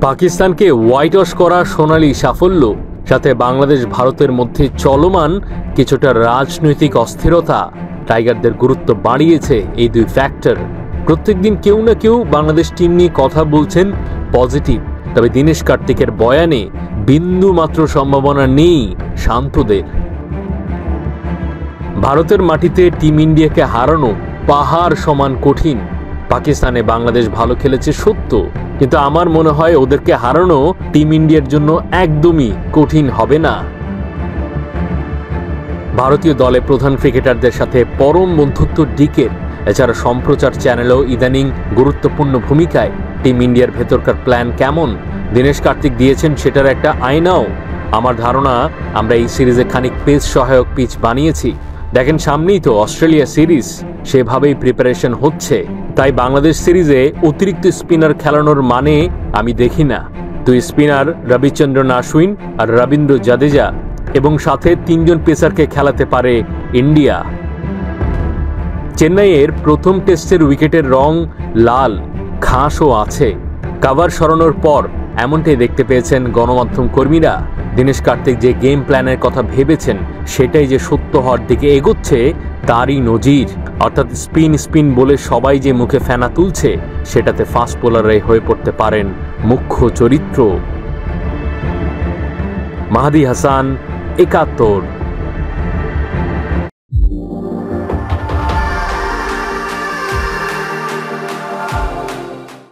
পাকিস্তানকে white wash করা সোনালী সাফল্য, সাথে বাংলাদেশ ভারতের মধ্যে চলমান কিছুটা রাজনৈতিক অস্থিরতা টাইগারদের গুরুত্ব বাড়িয়েছে। এই দুই ফ্যাক্টর। প্রত্যেকদিন কেউ না কেউ বাংলাদেশ টিম নিয়ে কথা বলছেন পজিটিভ, তবে দীনেশ কার্তিকের বয়ানে বিন্দু মাত্র সম্ভাবনা নেই শান্তদের। ভারতের মাটিতে টিম ইন্ডিয়াকে হারানো পাহাড় সমান কঠিন। পাকিস্তানে বাংলাদেশ ভালো খেলেছে সত্য, কিন্তু আমার মনে হয় ওদেরকে হারানো টিম ইন্ডিয়ার জন্য একদমই কঠিন হবে না। ভারতীয় দলে প্রধান ক্রিকেটারদের সাথে পরম বন্ধুত্ব ডিকের, এছাড়া সম্প্রচার চ্যানেলও ইদানিং গুরুত্বপূর্ণ ভূমিকায়। টিম ইন্ডিয়ার ভেতরকার প্ল্যান কেমন দীনেশ কার্তিক দিয়েছেন সেটার একটা আয়নাও। আমার ধারণা আমরা এই সিরিজে খানিক পেস সহায়ক পিচ বানিয়েছি। দেখেন সামনেই তো অস্ট্রেলিয়া সিরিজ, সেভাবেই প্রিপারেশন হচ্ছে। তাই বাংলাদেশ সিরিজে অতিরিক্ত স্পিনার খেলানোর মানে আমি দেখি না। দুই স্পিনার রবিচন্দ্রন আশ্বিন আর রবীন্দ্র জাদেজা, এবং সাথে 3 জন পেসারকে খেলাতে পারে ইন্ডিয়া। চেন্নাইয়ের প্রথম টেস্টের উইকেটের রং লাল, ঘাসও আছে। কাভার সরানোর পর এমনটাই দেখতে পেয়েছেন গণমাধ্যম কর্মীরা। দীনেশ কার্তিক যে গেম প্ল্যানের কথা ভেবেছেন সেটাই যে সত্য হওয়ার দিকে এগোচ্ছে তারই নজির। অর্থাৎ স্পিন বলে সবাই যে মুখে ফেনা তুলছে, সেটাতে ফাস্ট বোলাররাই হয়ে পড়তে পারেন মুখ্য চরিত্র। মাহাদি হাসান, ৭১।